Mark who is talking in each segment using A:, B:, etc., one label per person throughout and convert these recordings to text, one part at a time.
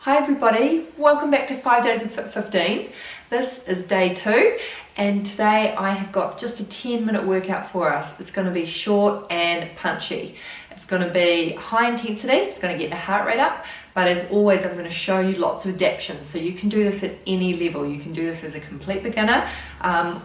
A: Hi everybody, welcome back to 5 Days of Fit15. This is day 2 and today I have got just a 10-minute workout for us. It's going to be short and punchy. It's going to be high intensity, it's going to get the heart rate up, but as always I'm going to show you lots of adaptations. So you can do this at any level. You can do this as a complete beginner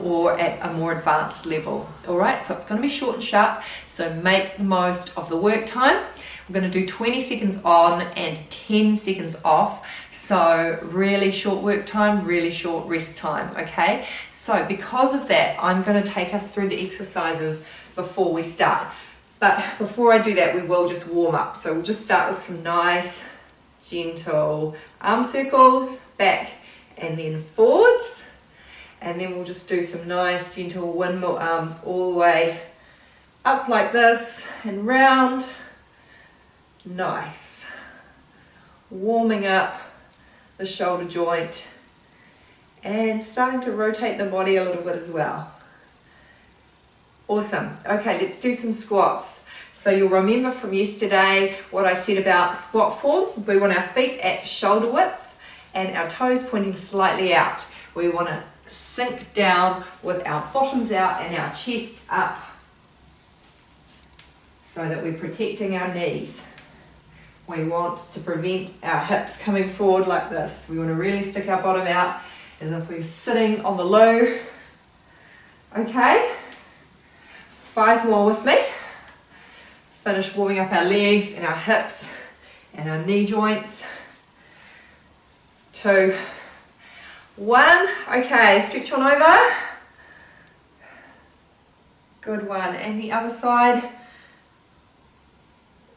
A: or at a more advanced level. Alright, so it's going to be short and sharp, so make the most of the work time. We're going to do 20 seconds on and 10 seconds off, so really short work time, really short rest time, okay? So because of that, I'm going to take us through the exercises before we start. But before I do that, we will just warm up. So we'll just start with some nice, gentle arm circles, back and then forwards. And then we'll just do some nice, gentle windmill arms all the way up like this and round. Nice. Warming up the shoulder joint and starting to rotate the body a little bit as well. Awesome. Okay, let's do some squats. So you'll remember from yesterday what I said about squat form. We want our feet at shoulder width and our toes pointing slightly out. We want to sink down with our bottoms out and our chests up so that we're protecting our knees. We want to prevent our hips coming forward like this. We want to really stick our bottom out as if we're sitting on the loo. Okay, 5 more with me. Finish warming up our legs and our hips and our knee joints. 2, 1. Okay, stretch on over. Good one. And the other side.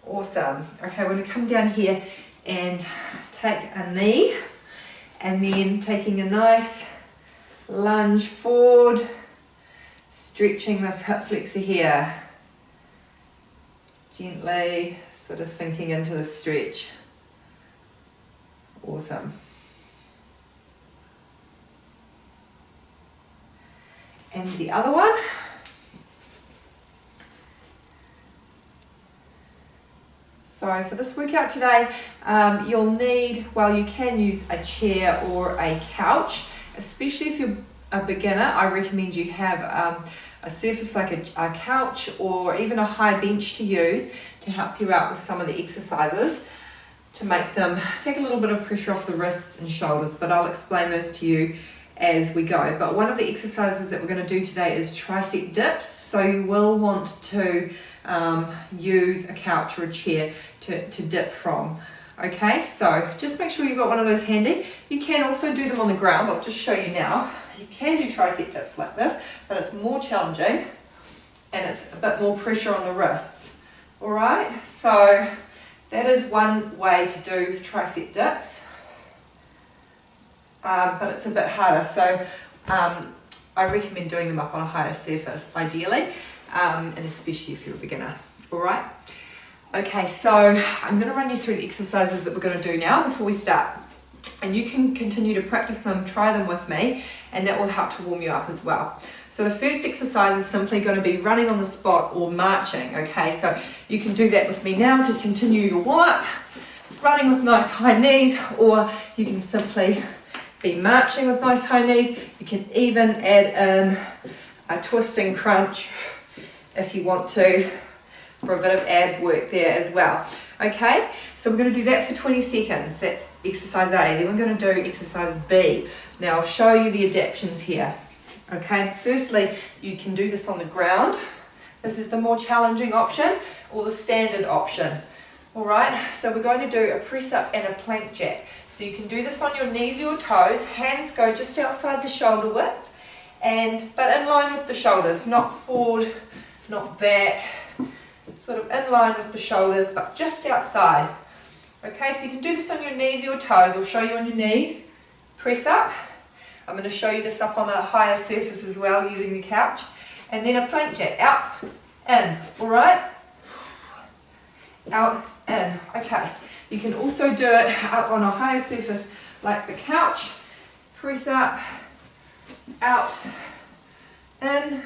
A: Awesome. Okay, we're going to come down here and take a knee and then taking a nice lunge forward, stretching this hip flexor here. Gently sort of sinking into the stretch. Awesome. And the other one. So for this workout today, you'll need, well, you can use a chair or a couch, especially if you're a beginner. I recommend you have a surface like a couch or even a high bench to use to help you out with some of the exercises to make them take a little bit of pressure off the wrists and shoulders, but I'll explain those to you as we go. But one of the exercises that we're going to do today is tricep dips, so you will want to use a couch or a chair to dip from. Okay, so just make sure you've got one of those handy. You can also do them on the ground. I'll just show you now. You can do tricep dips like this, but it's more challenging and it's a bit more pressure on the wrists. Alright, so that is one way to do tricep dips, but it's a bit harder, so I recommend doing them up on a higher surface ideally, and especially if you're a beginner. Alright, okay, so I'm going to run you through the exercises that we're going to do now before we start, and you can continue to practice them, try them with me, and that will help to warm you up as well. So the first exercise is simply going to be running on the spot or marching. Okay, so you can do that with me now to continue your warm up, running with nice high knees, or you can simply be marching with nice high knees. You can even add in a twisting crunch if you want to, for a bit of ab work there as well. Okay, so we're going to do that for 20 seconds. That's exercise A. Then we're going to do exercise B. Now I'll show you the adaptations here. Okay, firstly, you can do this on the ground. This is the more challenging option or the standard option. Alright, so we're going to do a press up and a plank jack. So you can do this on your knees or your toes. Hands go just outside the shoulder width, but in line with the shoulders, not forward, not back, sort of in line with the shoulders, but just outside. Okay, so you can do this on your knees or your toes. I'll show you on your knees. Press up. I'm going to show you this up on a higher surface as well using the couch. And then a plank jack. Out, in. Alright? Out, in. Okay. You can also do it up on a higher surface like the couch. Press up, out, in.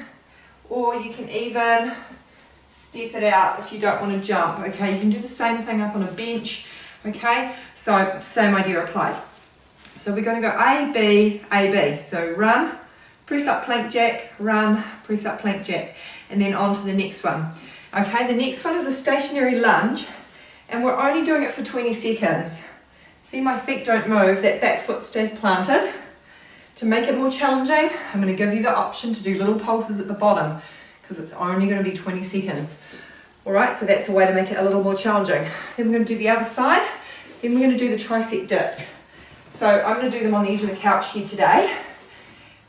A: Or you can even step it out if you don't want to jump. Okay, you can do the same thing up on a bench. Okay, so same idea applies. So we're going to go A, B, A, B. So run, press up plank jack, run, press up plank jack, and then on to the next one. Okay, the next one is a stationary lunge, and we're only doing it for 20 seconds. See, my feet don't move, that back foot stays planted. To make it more challenging, I'm going to give you the option to do little pulses at the bottom, because it's only going to be 20 seconds. Alright, so that's a way to make it a little more challenging. Then we're going to do the other side, then we're going to do the tricep dips. So I'm going to do them on the edge of the couch here today.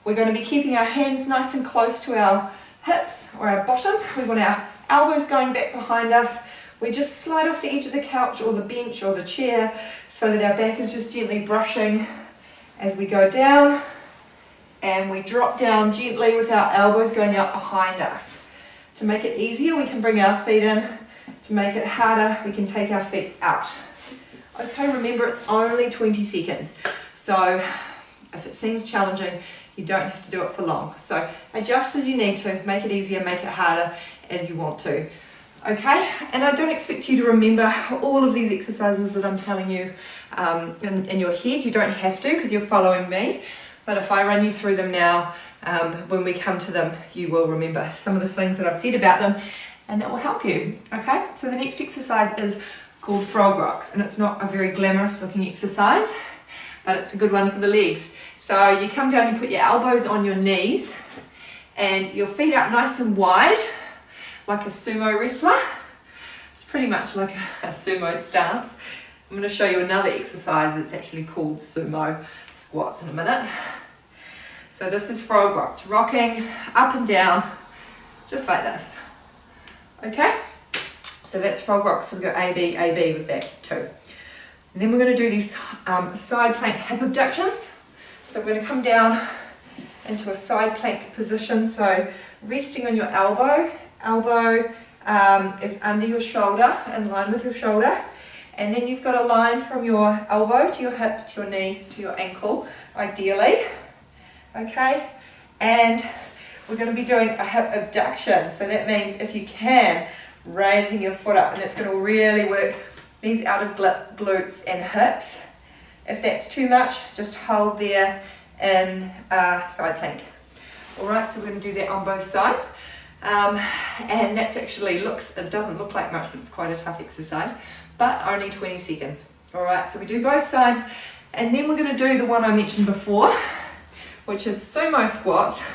A: We're going to be keeping our hands nice and close to our hips or our bottom. We want our elbows going back behind us. We just slide off the edge of the couch or the bench or the chair so that our back is just gently brushing as we go down, and we drop down gently with our elbows going out behind us. To make it easier, we can bring our feet in. To make it harder, we can take our feet out. Okay, remember it's only 20 seconds. So if it seems challenging, you don't have to do it for long. So adjust as you need to, make it easier, make it harder as you want to. Okay, and I don't expect you to remember all of these exercises that I'm telling you in your head. You don't have to because you're following me. But if I run you through them now, when we come to them, you will remember some of the things that I've said about them, and that will help you. Okay, so the next exercise is called frog rocks, and it's not a very glamorous looking exercise, but it's a good one for the legs. So you come down, you put your elbows on your knees, and your feet out nice and wide, like a sumo wrestler. It's pretty much like a sumo stance. I'm going to show you another exercise that's actually called sumo squats in a minute. So this is frog rocks, rocking up and down, just like this. Okay? So that's frog rocks, so we've got A, B with that too. And then we're going to do these side plank hip abductions. So we're going to come down into a side plank position, so resting on your elbow. Elbow is under your shoulder, in line with your shoulder. And then you've got a line from your elbow to your hip, to your knee, to your ankle, ideally. Okay? And we're going to be doing a hip abduction. So that means if you can, raising your foot up, and that's going to really work these outer glutes and hips. If that's too much, just hold there in side plank. Alright, so we're going to do that on both sides. And that's actually it doesn't look like much, but it's quite a tough exercise, but only 20 seconds. Alright, so we do both sides, and then we're going to do the one I mentioned before, which is sumo squats,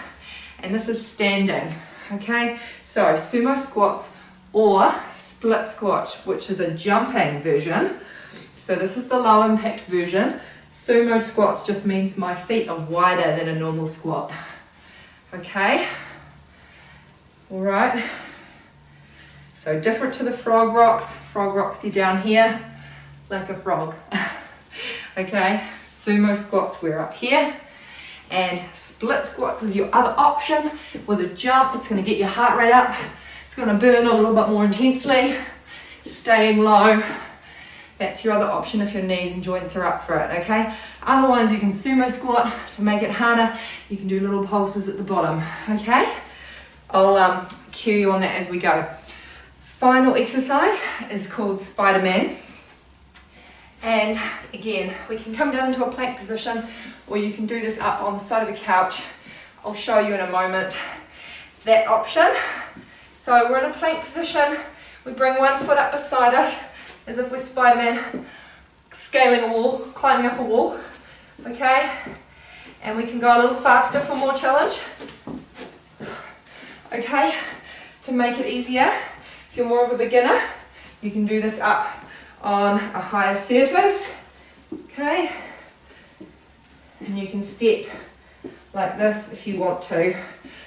A: and this is standing. Okay, so sumo squats or split squat, which is a jumping version. So this is the low impact version. Sumo squats just means my feet are wider than a normal squat. Okay, all right. So different to the frog rocks. Frog rocks, you're down here like a frog. Okay, sumo squats, we're up here. And split squats is your other option with a jump. It's going to get your heart rate up. It's going to burn a little bit more intensely, staying low. That's your other option if your knees and joints are up for it, okay? Otherwise, you can sumo squat to make it harder. You can do little pulses at the bottom, okay? I'll cue you on that as we go. Final exercise is called Spider-Man. And again, we can come down into a plank position, or you can do this up on the side of the couch. I'll show you in a moment that option. So we're in a plank position, we bring one foot up beside us, as if we're Spider-Man scaling a wall, climbing up a wall, okay? And we can go a little faster for more challenge, okay? To make it easier, if you're more of a beginner, you can do this up on a higher surface, okay? And you can step like this if you want to.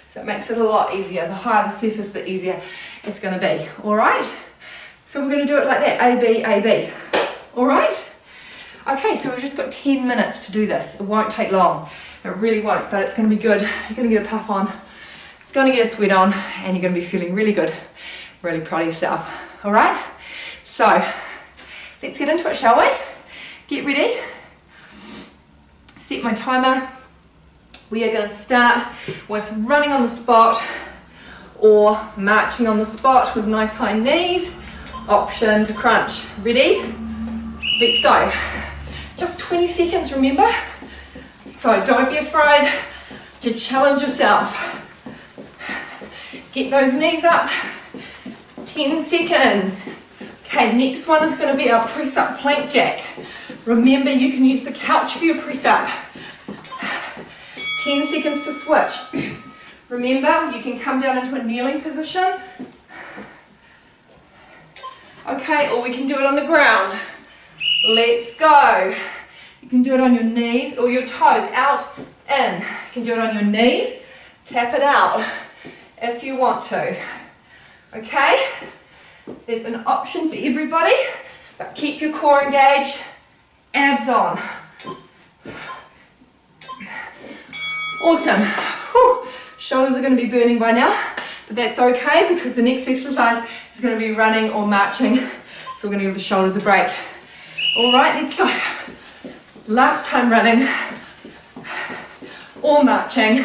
A: So it makes it a lot easier. The higher the surface, the easier it's going to be. All right? So we're going to do it like that, A, B, A, B. All right? Okay, so we've just got 10 minutes to do this. It won't take long. It really won't, but it's going to be good. You're going to get a puff on, going to get a sweat on, and you're going to be feeling really good, really proud of yourself. All right? So let's get into it, shall we? Get ready. Set my timer. We are going to start with running on the spot or marching on the spot with nice high knees. Option to crunch. Ready? Let's go. Just 20 seconds, remember? So don't be afraid to challenge yourself. Get those knees up. 10 seconds. Okay, next one is going to be our press up plank jack. Remember, you can use the couch for your press up. 10 seconds to switch. Remember, you can come down into a kneeling position. Okay, or we can do it on the ground. Let's go. You can do it on your knees or your toes, out, in. You can do it on your knees, tap it out if you want to. Okay? There's an option for everybody, but keep your core engaged, abs on. Awesome. Whew. Shoulders are going to be burning by now, but that's okay because the next exercise is going to be running or marching, so we're going to give the shoulders a break. All right, let's go. Last time running or marching.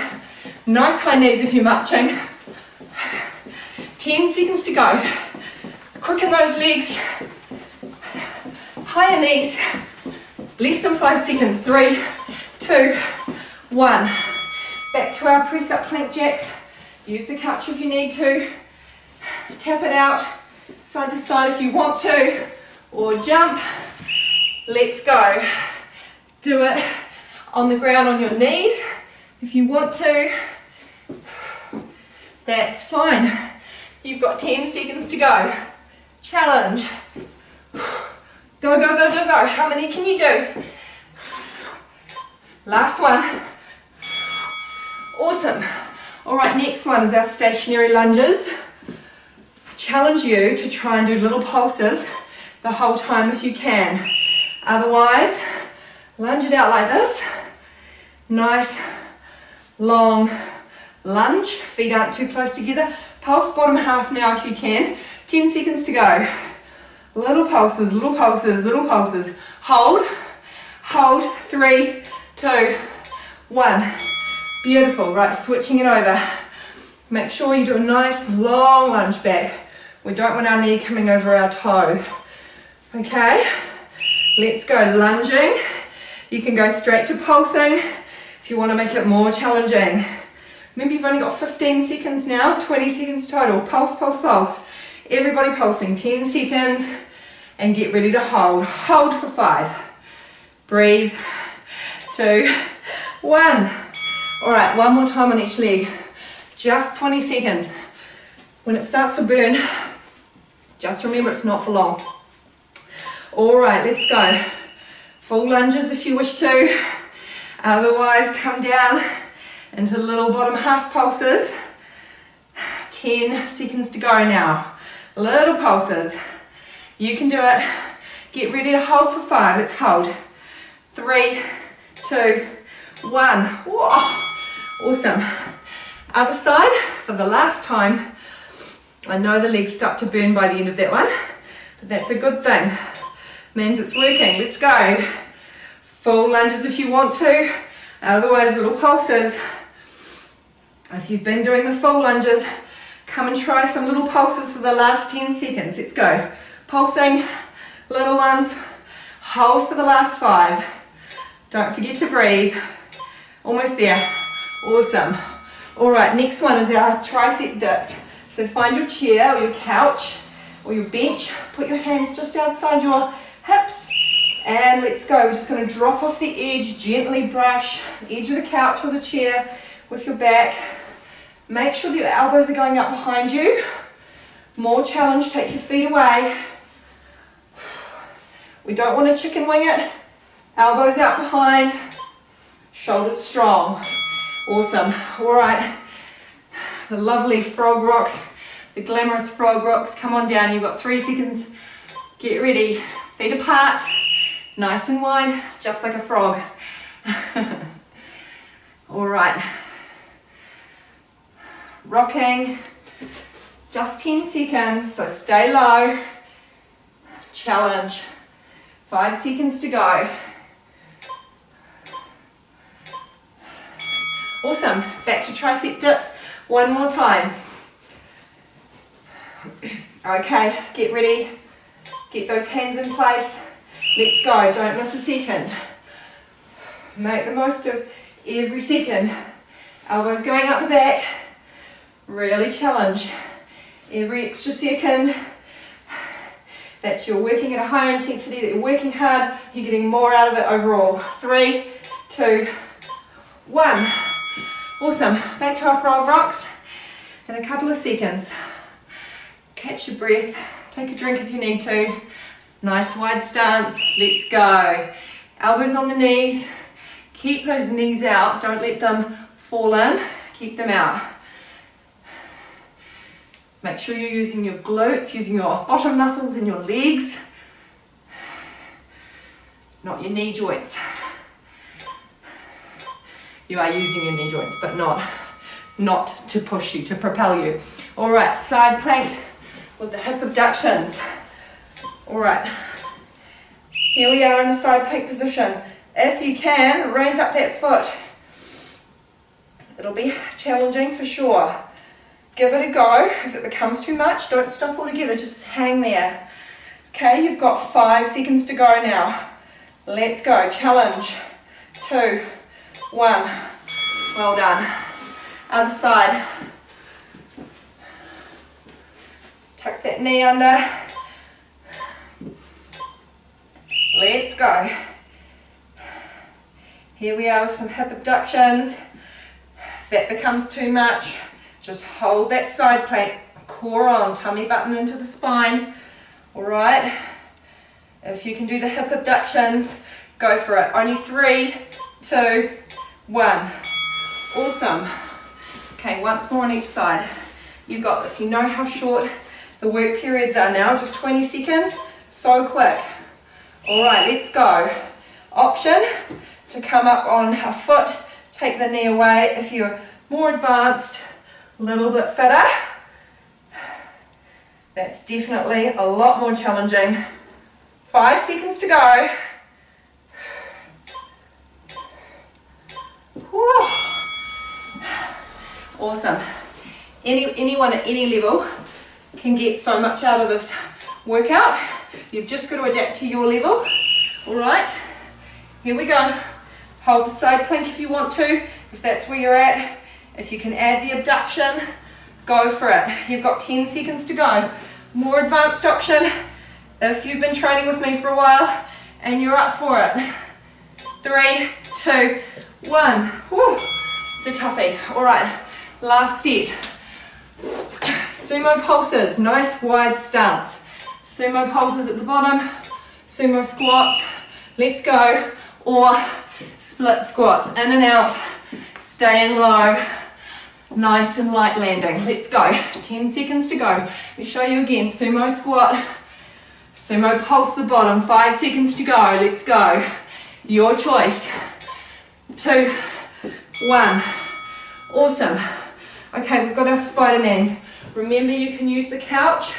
A: Nice high knees if you're marching. 10 seconds to go. Quicken those legs. Higher knees. Less than 5 seconds. 3, 2, 1. Back to our press up plank jacks. Use the couch if you need to. Tap it out side to side if you want to, or jump. Let's go. Do it on the ground on your knees if you want to. That's fine. You've got 10 seconds to go. Challenge. Go, go, go, go, go. How many can you do? Last one. Awesome. All right, next one is our stationary lunges. I challenge you to try and do little pulses the whole time if you can. Otherwise, lunge it out like this. Nice, long lunge. Feet aren't too close together. Pulse bottom half now if you can. 10 seconds to go. Little pulses, little pulses, little pulses. Hold, hold. 3, 2, 1. Beautiful. Right, switching it over. Make sure you do a nice long lunge back. We don't want our knee coming over our toe. Okay? Let's go. Lunging. You can go straight to pulsing if you want to make it more challenging. Remember, you've only got 15 seconds now, 20 seconds total. Pulse, pulse, pulse. Everybody pulsing. 10 seconds and get ready to hold. Hold for 5. Breathe. 2, 1. All right, one more time on each leg. Just 20 seconds. When it starts to burn, just remember it's not for long. All right, let's go. Full lunges if you wish to. Otherwise, come down into little bottom half pulses. 10 seconds to go now. Little pulses. You can do it. Get ready to hold for 5. Let's hold. 3, 2, 1. Whoa. Awesome. Other side for the last time. I know the legs start to burn by the end of that one, but that's a good thing. Means it's working. Let's go. Full lunges if you want to. Otherwise, little pulses. If you've been doing the full lunges, come and try some little pulses for the last 10 seconds. Let's go. Pulsing, little ones. Hold for the last 5. Don't forget to breathe. Almost there. Awesome. All right, next one is our tricep dips. So find your chair or your couch or your bench. Put your hands just outside your hips. And let's go. We're just going to drop off the edge, gently brush the edge of the couch or the chair with your back. Make sure that your elbows are going up behind you. More challenge, take your feet away. We don't want to chicken wing it. Elbows out behind, shoulders strong. Awesome. All right. The lovely frog rocks, the glamorous frog rocks. Come on down. You've got 3 seconds. Get ready. Feet apart. Nice and wide, just like a frog. All right. Rocking. Just 10 seconds, so stay low. Challenge. 5 seconds to go. Awesome. Back to tricep dips. One more time. Okay, get ready. Get those hands in place. Let's go, don't miss a second. Make the most of every second. Elbows going up the back. Really challenge every extra second. That you're working at a higher intensity, that you're working hard, you're getting more out of it overall. 3, 2, 1. Awesome. Back to our frog rocks in a couple of seconds. Catch your breath. Take a drink if you need to. Nice wide stance. Let's go. Elbows on the knees. Keep those knees out. Don't let them fall in. Keep them out. Make sure you're using your glutes, using your bottom muscles in your legs, not your knee joints. You are using your knee joints, but not to push you, to propel you. All right, side plank with the hip abductions. All right, here we are in the side plank position. If you can, raise up that foot. It'll be challenging for sure. Give it a go. If it becomes too much, don't stop altogether, just hang there. Okay, you've got 5 seconds to go now. Let's go, challenge. 2, 1. Well done. Other side. Tuck that knee under. Let's go. Here we are with some hip abductions. If that becomes too much, just hold that side plank, core on, tummy button into the spine. All right. If you can do the hip abductions, go for it. Only 3, 2, 1. Awesome. Okay, once more on each side. You got this. You know how short the work periods are now. Just 20 seconds. So quick. All right, let's go. Option to come up on a foot. Take the knee away. If you're more advanced, a little bit fitter, that's definitely a lot more challenging. 5 seconds to go. Whew. Awesome. Anyone at any level can get so much out of this workout. You've just got to adapt to your level. All right, here we go. Hold the side plank if you want to, if that's where you're at. If you can add the abduction, go for it. You've got 10 seconds to go. More advanced option, if you've been training with me for a while and you're up for it. 3, 2, 1. Whew. It's a toughie. All right, last set. Sumo pulses, nice wide stance. Sumo pulses at the bottom, sumo squats. Let's go. Or split squats, in and out, staying low. Nice and light landing. Let's go. 10 seconds to go. Let me show you again. Sumo squat. Sumo pulse the bottom. 5 seconds to go. Let's go. Your choice. 2, 1. Awesome. Okay, we've got our Spider-Mans. Remember, you can use the couch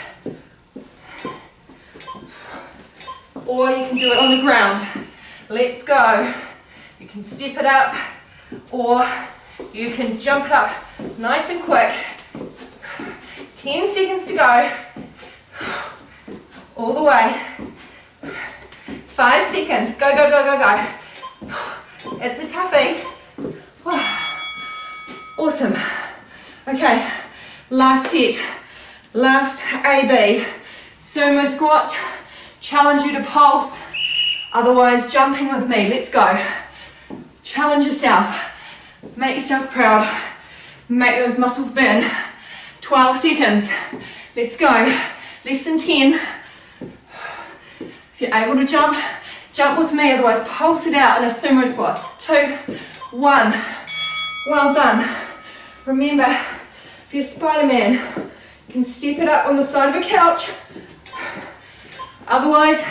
A: or you can do it on the ground. Let's go. You can step it up or you can jump it up nice and quick. 10 seconds to go. All the way. 5 seconds. Go, go, go, go, go. It's a toughie. Awesome. Okay, last set. Last AB. Sumo squats. Challenge you to pulse. Otherwise, jumping with me. Let's go. Challenge yourself. Make yourself proud. Make those muscles burn. 12 seconds. Let's go. Less than 10. If you're able to jump, jump with me. Otherwise, pulse it out in a sumo squat. 2, 1. Well done. Remember, if you're Spider-Man, you can step it up on the side of a couch. Otherwise,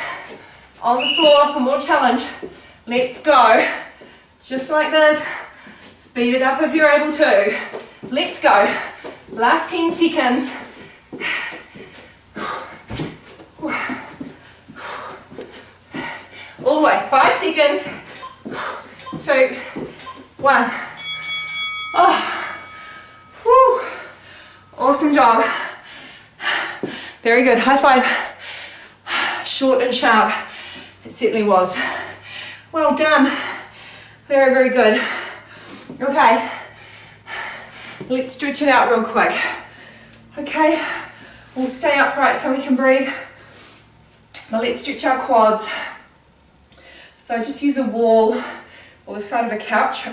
A: on the floor for more challenge. Let's go. Just like this. Speed it up if you're able to. Let's go. Last 10 seconds. All the way. 5 seconds. 2, 1. Oh. Whew. Awesome job. Very good. High five. Short and sharp. It certainly was. Well done. Very, very good. Okay, let's stretch it out real quick. Okay, we'll stay upright so we can breathe. Now let's stretch our quads. So just use a wall or the side of a couch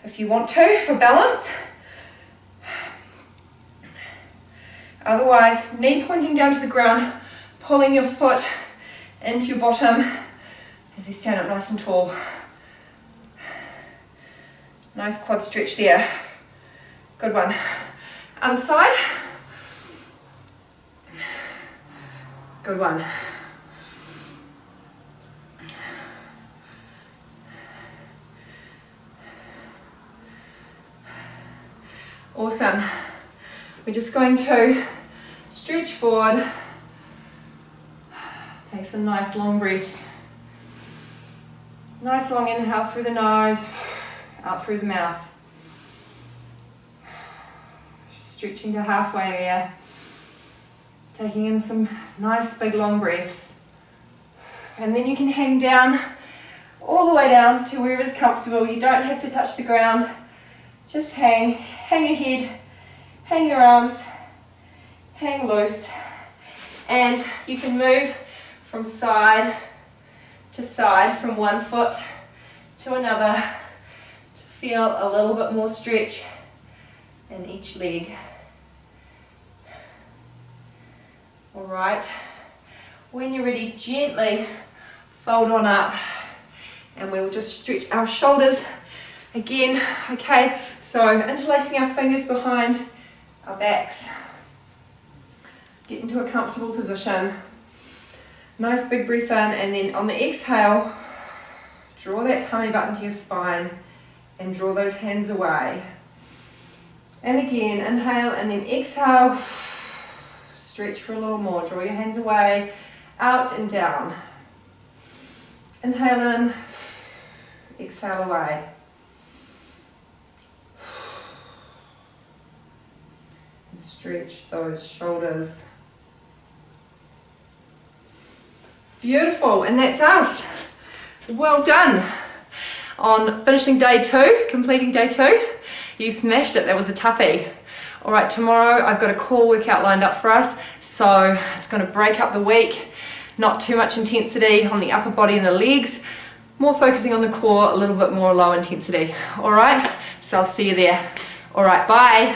A: if you want to for balance. Otherwise, knee pointing down to the ground, pulling your foot into your bottom as you stand up nice and tall. Nice quad stretch there. Good one. Other side. Good one. Awesome. We're just going to stretch forward. Take some nice long breaths. Nice long inhale through the nose, out through the mouth. Just stretching to halfway there. Taking in some nice big long breaths. And then you can hang down, all the way down to wherever's comfortable. You don't have to touch the ground. Just hang your head, hang your arms, hang loose. And you can move from side to side, from one foot to another, to feel a little bit more stretch in each leg. Alright, when you're ready, gently fold on up and we will just stretch our shoulders again. Okay, so interlacing our fingers behind our backs. Get into a comfortable position. Nice big breath in, and then on the exhale, draw that tummy button to your spine and draw those hands away. And again, inhale and then exhale. Stretch for a little more. Draw your hands away, out and down. Inhale in, exhale away. And stretch those shoulders. Beautiful, and that's us. Well done on finishing day 2, completing day 2. You smashed it, that was a toughie. All right, tomorrow I've got a core workout lined up for us, so it's going to break up the week. Not too much intensity on the upper body and the legs, more focusing on the core, a little bit more low intensity. All right, so I'll see you there. All right, bye.